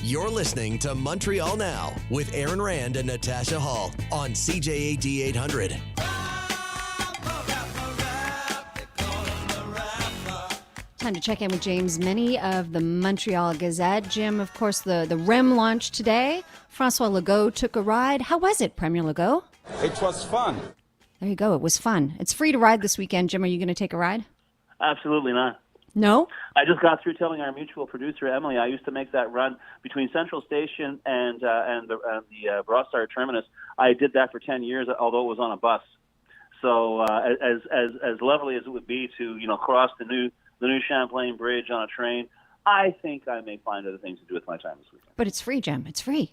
You're listening to Montreal Now with Aaron Rand and Natasha Hall on CJAD 800. Time to check in with James Mennie of the Montreal Gazette. Jim, of course, the REM launched today. François Legault took a ride. How was it, Premier Legault? It was fun. There you go. It was fun. It's free to ride this weekend. Jim, are you going to take a ride? Absolutely not. No? I just got through telling our mutual producer, Emily, I used to make that run between Central Station and the Broadside Terminus. I did that for 10 years, although it was on a bus. So as lovely as it would be to, cross the new Champlain Bridge on a train, I think I may find other things to do with my time this weekend. But it's free, Jim. It's free.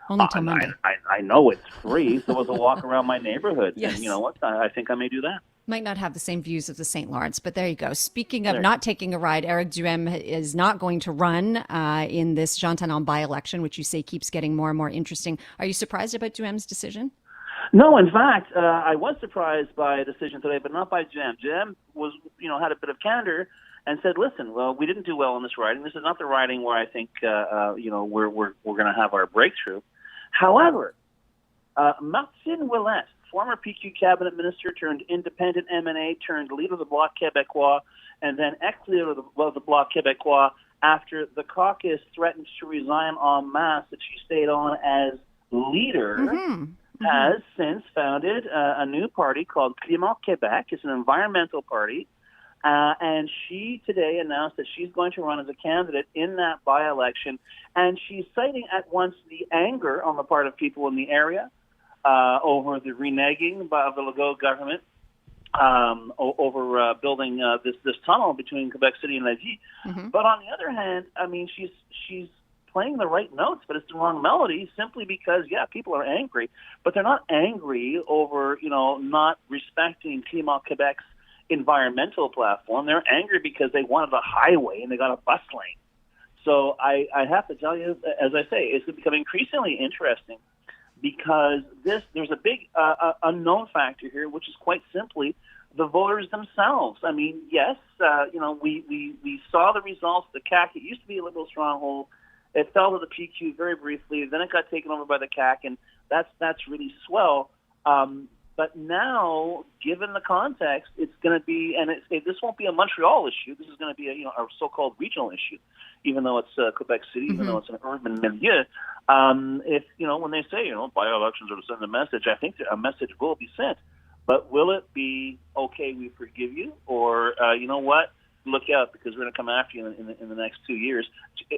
Only till Monday. I know it's free, so as a walk around my neighborhood. Yes. And you know what? I think I may do that. Might not have the same views of the St. Lawrence, but there you go. Speaking of not taking a ride, Eric Duhem is not going to run in this Chinatown by-election, which you say keeps getting more and more interesting. Are you surprised about Duhem's decision? No, in fact, I was surprised by a decision today, but not by Duhem. Duhem was, had a bit of candor and said, "Listen, well, we didn't do well in this riding. This is not the riding where I think, we're going to have our breakthrough." However, Martine Ouellette, former PQ cabinet minister turned independent MNA, turned leader of the Bloc Québécois, and then ex-leader of the Bloc Québécois after the caucus threatened to resign en masse that she stayed on as leader, has since founded a new party called Climat Québec. It's an environmental party. And she today announced that she's going to run as a candidate in that by-election. And she's citing at once the anger on the part of people in the area over the reneging of the Legault government over building this tunnel between Quebec City and Lévis. But on the other hand, I mean, she's playing the right notes, but it's the wrong melody simply because, people are angry. But they're not angry over, not respecting Climat Québec's environmental platform. They're angry because they wanted a highway and they got a bus lane. So I have to tell you, as I say, it's becoming increasingly interesting because there's a big unknown factor here, which is quite simply the voters themselves. I mean, yes, we saw the results. The CAQ, it used to be a Liberal stronghold. It fell to the PQ very briefly. Then it got taken over by the CAQ, and that's really swell. But now, given the context, it's going to be, and this won't be a Montreal issue. This is going to be a so-called regional issue, even though it's Quebec City, even though it's an urban milieu. If when they say by-elections are to send a message, I think a message will be sent. But will it be okay? We forgive you, or you know what? Look out, because we're going to come after you in the next 2 years.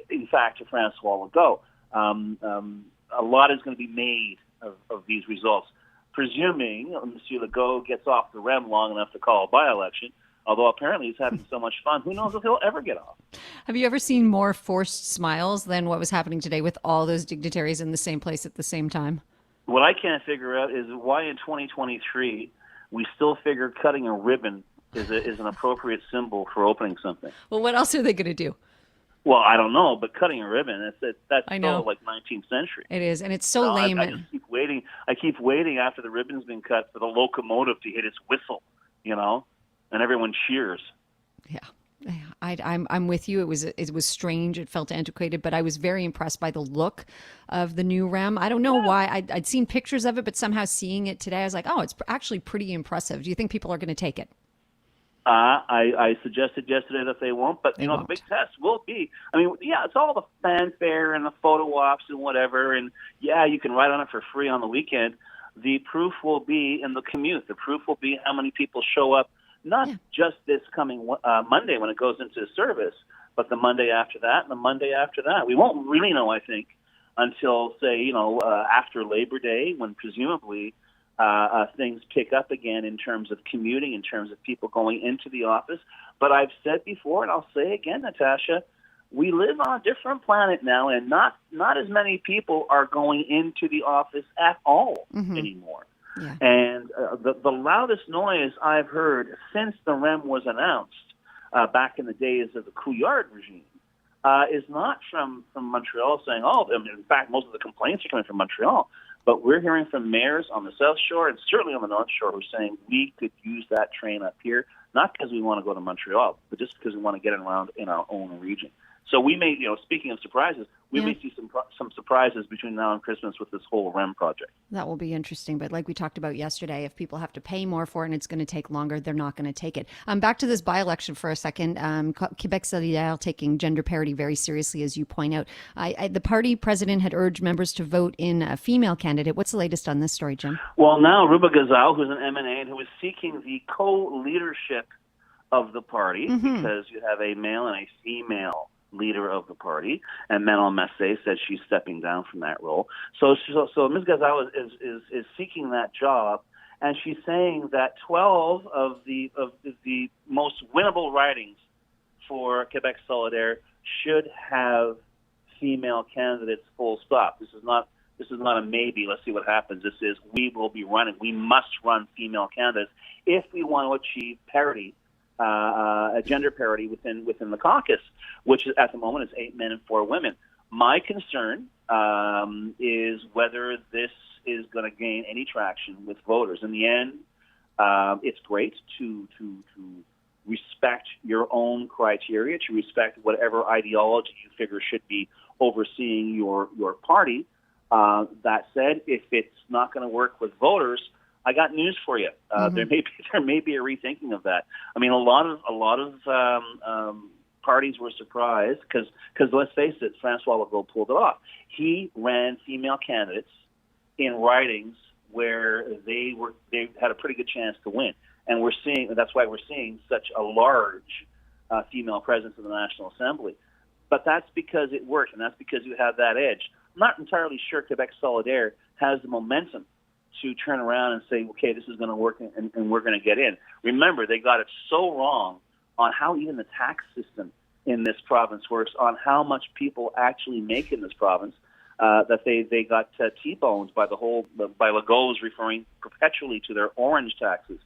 In fact, to François Legault, a lot is going to be made of these results. Presuming Monsieur Legault gets off the REM long enough to call a by-election, although apparently he's having so much fun, who knows if he'll ever get off. Have you ever seen more forced smiles than what was happening today with all those dignitaries in the same place at the same time? What I can't figure out is why in 2023 we still figure cutting a ribbon is an appropriate symbol for opening something. Well, what else are they going to do? Well, I don't know, but cutting a ribbon, that's I know. so like 19th century. It is, and it's so lame. I just keep waiting. I keep waiting after the ribbon's been cut for the locomotive to hit its whistle, and everyone cheers. Yeah, I'm with you. It was strange. It felt antiquated, but I was very impressed by the look of the new REM. I don't know why. I'd seen pictures of it, but somehow seeing it today, I was like, oh, it's actually pretty impressive. Do you think people are going to take it? I suggested yesterday that they won't, but the big test will be. I mean, it's all the fanfare and the photo ops and whatever, and you can ride on it for free on the weekend. The proof will be in the commute. The proof will be how many people show up, not just this coming Monday when it goes into service, but the Monday after that and the Monday after that. We won't really know, I think, until say after Labor Day, when presumably things pick up again in terms of commuting, in terms of people going into the office. But I've said before, and I'll say again, Natasha, we live on a different planet now, and not as many people are going into the office at all anymore. Yeah. And the loudest noise I've heard since the REM was announced back in the days of the Couillard regime is not from Montreal saying, in fact, most of the complaints are coming from Montreal. But we're hearing from mayors on the South Shore and certainly on the North Shore who are saying we could use that train up here, not because we want to go to Montreal, but just because we want to get around in our own region. So we may, speaking of surprises, we may see some surprises between now and Christmas with this whole REM project. That will be interesting. But like we talked about yesterday, if people have to pay more for it and it's going to take longer, they're not going to take it. Back to this by-election for a second. Quebec Solidaire taking gender parity very seriously, as you point out. The party president had urged members to vote in a female candidate. What's the latest on this story, Jim? Well, now Ruba Gazelle, who's an MNA and who is seeking the co-leadership of the party, because you have a male and a female leader of the party, and Mennie said she's stepping down from that role. So Ms. Gazelle is seeking that job, and she's saying that 12 of the most winnable ridings for Quebec Solidaire should have female candidates. Full stop. This is not a maybe. Let's see what happens. This is we will be running. We must run female candidates if we want to achieve parity. A gender parity within the caucus, which at the moment is 8 men and 4 women. My concern is whether this is going to gain any traction with voters. In the end, it's great to respect your own criteria, to respect whatever ideology you figure should be overseeing your party. That said, if it's not going to work with voters, I got news for you. There may be a rethinking of that. I mean, a lot of parties were surprised because let's face it, François Legault pulled it off. He ran female candidates in ridings where they had a pretty good chance to win, and that's why we're seeing such a large female presence in the National Assembly. But that's because it worked, and that's because you have that edge. I'm not entirely sure Quebec Solidaire has the momentum to turn around and say, okay, this is going to work and we're going to get in. Remember, they got it so wrong on how even the tax system in this province works, on how much people actually make in this province, that they got T-boned by by Legault's referring perpetually to their orange taxes.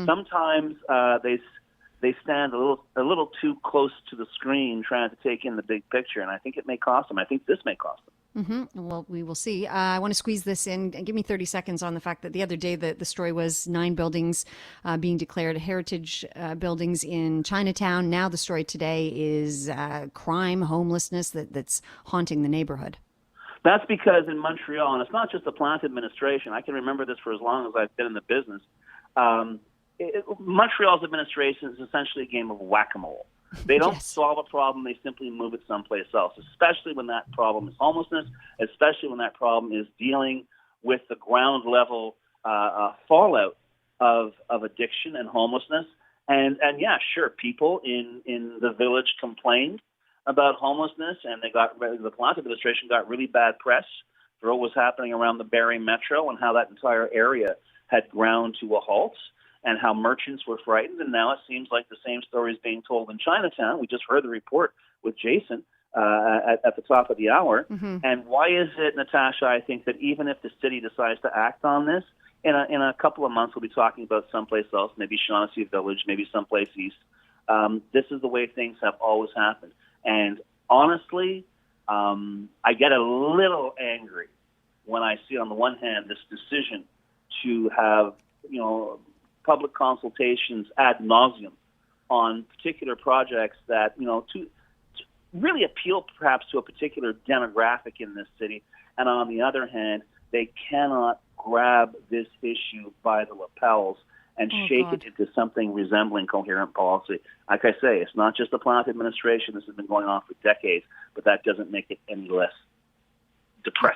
Sometimes they stand a little too close to the screen trying to take in the big picture, and I think it may cost them. I think this may cost them. Well, we will see. I want to squeeze this in and give me 30 seconds on the fact that the other day the story was 9 buildings being declared heritage buildings in Chinatown. Now the story today is crime, homelessness that's haunting the neighborhood. That's because in Montreal, and it's not just the Plante administration, I can remember this for as long as I've been in the business, Montreal's administration is essentially a game of whack-a-mole. They don't solve a problem, they simply move it someplace else, especially when that problem is homelessness, especially when that problem is dealing with the ground level fallout of addiction and homelessness. And yeah, sure, people in the village complained about homelessness, and the Plante administration got really bad press for what was happening around the Barrie Metro and how that entire area had ground to a halt, and how merchants were frightened. And now it seems like the same story is being told in Chinatown. We just heard the report with Jason at the top of the hour. And why is it, Natasha, I think that even if the city decides to act on this, in a couple of months we'll be talking about someplace else, maybe Shaughnessy Village, maybe someplace east. This is the way things have always happened. And honestly, I get a little angry when I see, on the one hand, this decision to have, public consultations ad nauseum on particular projects that, to really appeal perhaps to a particular demographic in this city. And on the other hand, they cannot grab this issue by the lapels and shake it into something resembling coherent policy. Like I say, it's not just the Plante administration. This has been going on for decades, but that doesn't make it any less depressing.